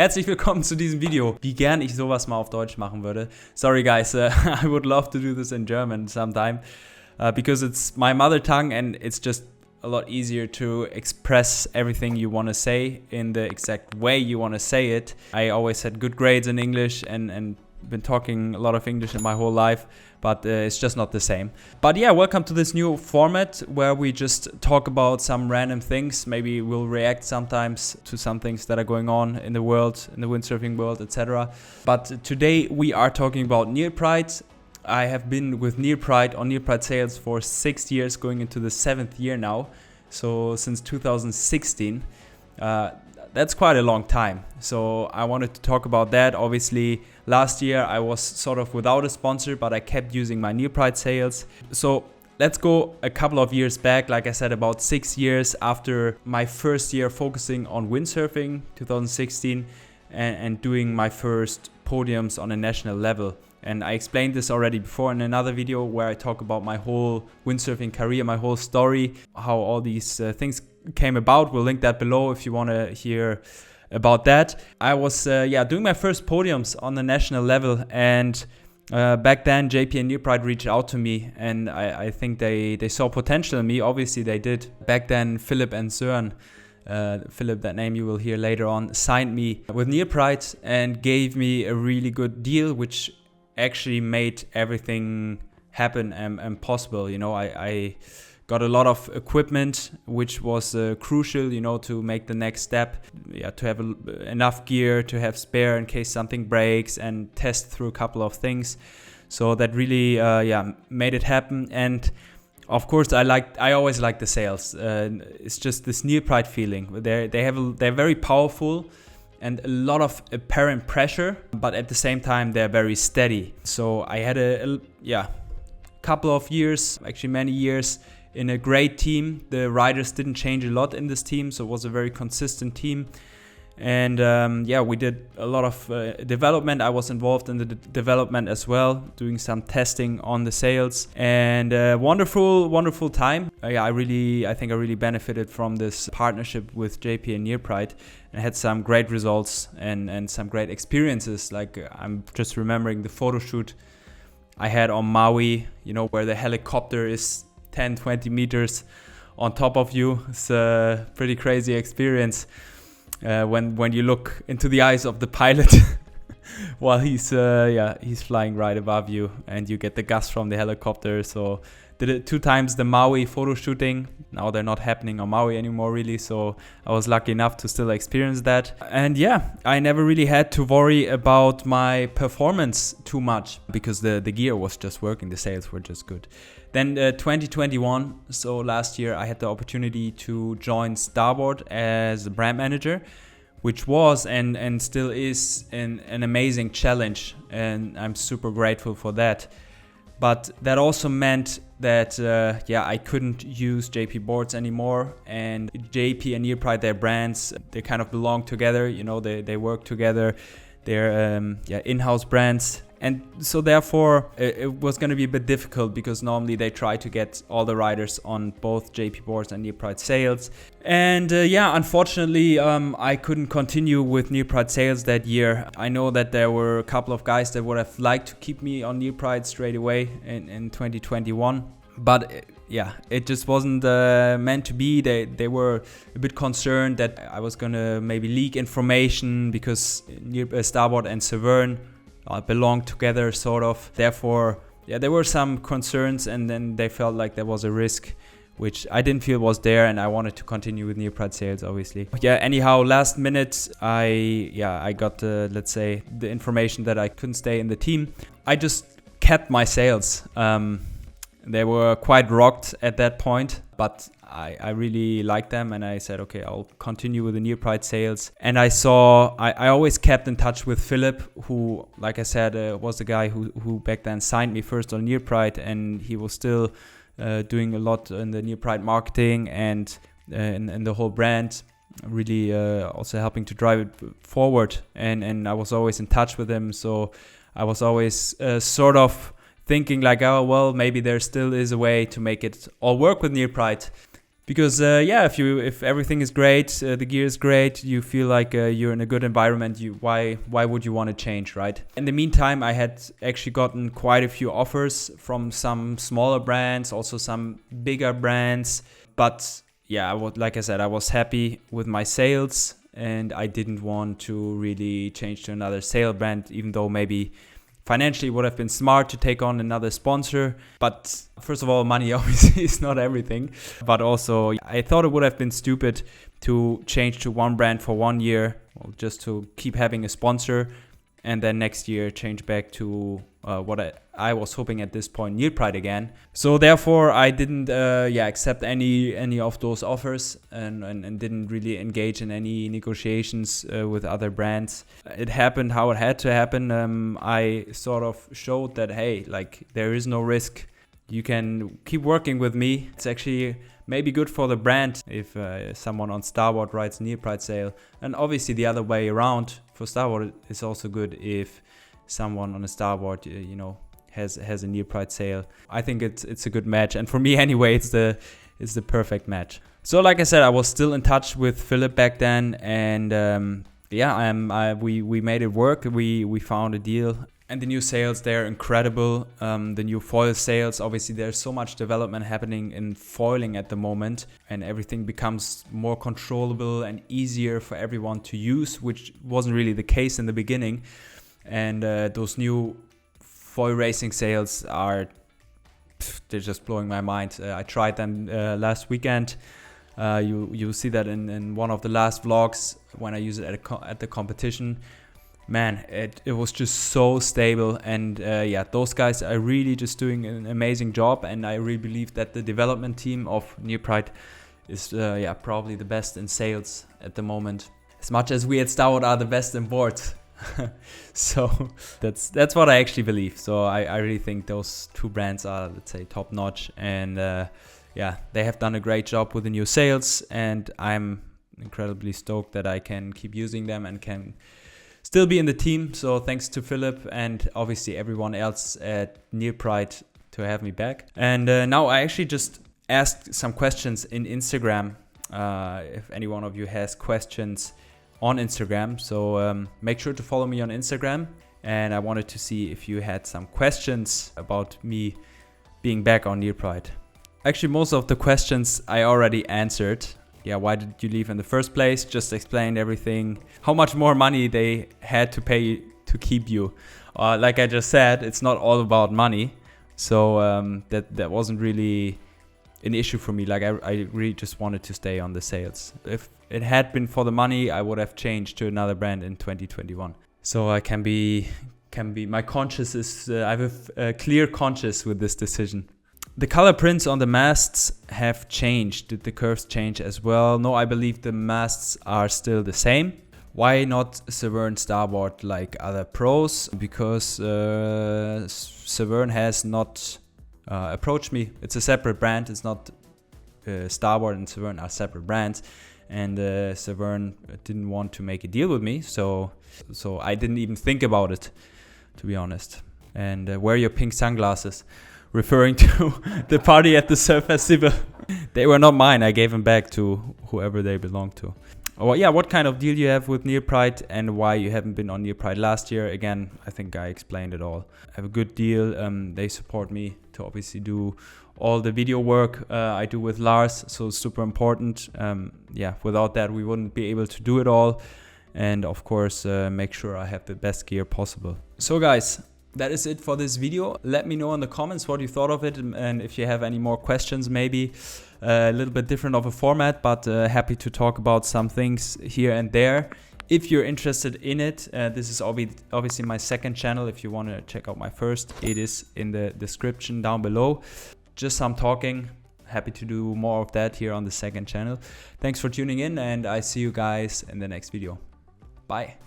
Herzlich willkommen zu diesem Video. Wie gern ich sowas mal auf Deutsch machen würde. Sorry guys, I would love to do this in German sometime because it's my mother tongue and it's just a lot easier to express everything you want to say in the exact way you want to say it. I always had good grades in English and been talking a lot of English in my whole life, but it's just not the same. But yeah, welcome to this new format where we just talk about some random things. Maybe we'll react sometimes to some things that are going on in the world, in the windsurfing world, etc. But today we are talking about Near Pride. I have been with Near Pride on Near Pride sales for 6 years, going into the 7th year now. So since 2016. That's quite a long time. So I wanted to talk about that. Obviously, last year I was sort of without a sponsor, but I kept using my Near Pride sales. So let's go a couple of years back, like I said, about 6 years after my first year focusing on windsurfing, 2016, and doing my first podiums on a national level. And I explained this already before in another video where I talk about my whole windsurfing career, my whole story, how all these things came about. We'll link that below if you want to hear about that. I was doing my first podiums on the national level, and back then JP and Near Pride reached out to me, and I think they saw potential in me. Obviously they did. Back then Philip and Søren, Philip, that name you will hear later on, signed me with Near Pride and gave me a really good deal, which actually made everything happen and possible. You know, I got a lot of equipment, which was crucial, you know, to make the next step. Yeah, to have enough gear, to have spare in case something breaks, and test through a couple of things. So that really, made it happen. And of course, I always like the sales. It's just this Near Pride feeling. They're very powerful and a lot of apparent pressure, but at the same time they're very steady. So I had a couple of years, actually many years, in a great team. The riders didn't change a lot in this team, so it was a very consistent team. And we did a lot of development. I was involved in the development as well, doing some testing on the sails, and wonderful time. I think I really benefited from this partnership with JP and Near Pride, and had some great results and some great experiences. Like I'm just remembering the photo shoot I had on Maui, you know, where the helicopter is 10-20 meters on top of you. It's a pretty crazy experience. When you look into the eyes of the pilot while he's flying right above you, and you get the gust from the helicopter. So did it 2 times the Maui photo shooting. Now they're not happening on Maui anymore really, so I was lucky enough to still experience that. And yeah, I never really had to worry about my performance too much because the gear was just working, the sails were just good. Then 2021, so last year, I had the opportunity to join Starboard as a brand manager, which was and still is an amazing challenge, and I'm super grateful for that. But that also meant that I couldn't use JP boards anymore, and JP and Near Pride, their brands, they kind of belong together, you know, they work together. They're in-house brands. And so therefore it was going to be a bit difficult, because normally they try to get all the riders on both JP boards and Near Pride sails. And unfortunately I couldn't continue with Near Pride sails that year. I know that there were a couple of guys that would have liked to keep me on Near Pride straight away in 2021. But it just wasn't meant to be. They were a bit concerned that I was going to maybe leak information, because Starboard and Severn belong together, sort of. Therefore, there were some concerns, and then they felt like there was a risk, which I didn't feel was there, and I wanted to continue with Near Pride sales, obviously. Anyhow, last minute, I got the information that I couldn't stay in the team. I just kept my sales. They were quite rocked at that point, but I really liked them, and I said, okay, I'll continue with the Near Pride sales. And I always kept in touch with Philip, who, like I said, was the guy who back then signed me first on Near Pride, and he was still doing a lot in the Near Pride marketing and in the whole brand, really also helping to drive it forward. And I was always in touch with him, so I was always sort of thinking like, oh, well, maybe there still is a way to make it all work with Near Pride. Because yeah, if everything is great, the gear is great, you feel like you're in a good environment, why would you want to change, right? In the meantime, I had actually gotten quite a few offers from some smaller brands, also some bigger brands. But yeah, like I said, I was happy with my sales, and I didn't want to really change to another sale brand, even though maybe financially it would have been smart to take on another sponsor. But first of all, money obviously is not everything. But also, I thought it would have been stupid to change to one brand for 1 year, just to keep having a sponsor, and then next year change back to what I was hoping at this point, Neil Pride again. So therefore, I didn't accept any of those offers, and didn't really engage in any negotiations with other brands. It happened how it had to happen. I sort of showed that, hey, like, there is no risk. You can keep working with me. It's actually maybe good for the brand if someone on Starboard writes Neil Pride sale, and obviously the other way around. For Starboard, it's also good if someone on a Starboard, has a Neil Pride sale. I think it's a good match, and for me anyway, it's the perfect match. So like I said, I was still in touch with Philip back then, and we made it work. We found a deal. And the new sales, they're incredible. The new foil sales, obviously there's so much development happening in foiling at the moment, and everything becomes more controllable and easier for everyone to use, which wasn't really the case in the beginning. And those new foil racing sales they're just blowing my mind. I tried them last weekend. You'll see that in one of the last vlogs when I use it at the competition. Man, it was just so stable, and those guys are really just doing an amazing job, and I really believe that the development team of Neil Pride is probably the best in sales at the moment, as much as we at Starboard are the best in boards. So that's what I actually believe. So I really think those two brands are, let's say, top notch, and they have done a great job with the new sales, and I'm incredibly stoked that I can keep using them and can still be in the team. So thanks to Philip and obviously everyone else at Neil Pride to have me back. And now I actually just asked some questions in Instagram, if any one of you has questions on Instagram. So make sure to follow me on Instagram. And I wanted to see if you had some questions about me being back on Neil Pride. Actually, most of the questions I already answered. Yeah, why did you leave in the first place? Just explained everything. How much more money they had to pay to keep you. Like I just said, it's not all about money. So that wasn't really an issue for me. Like I really just wanted to stay on the sales. If it had been for the money, I would have changed to another brand in 2021. So I can be my conscience is, I have a clear conscience with this decision. The color prints on the masts have changed. Did the curves change as well? No, I believe the masts are still the same. Why not Severn Starboard like other pros? Because Severn has not approached me. It's a separate brand. It's not Starboard and Severn are separate brands. And Severn didn't want to make a deal with me. So I didn't even think about it, to be honest. And wear your pink sunglasses. Referring to the party at the surf festival. They were not mine. I gave them back to whoever they belonged to. Oh yeah, what kind of deal you have with Neil Pride and why you haven't been on Neil Pride last year? Again, I think I explained it all. I have a good deal. They support me to obviously do all the video work I do with Lars, so it's super important. Without that we wouldn't be able to do it all. And of course, make sure I have the best gear possible. So guys, that is it for this video. Let me know in the comments what you thought of it, and if you have any more questions, maybe a little bit different of a format, but happy to talk about some things here and there. If you're interested in it, this is obviously my second channel. If you want to check out my first, it is in the description down below. Just some talking. Happy to do more of that here on the second channel. Thanks for tuning in, and I see you guys in the next video. Bye.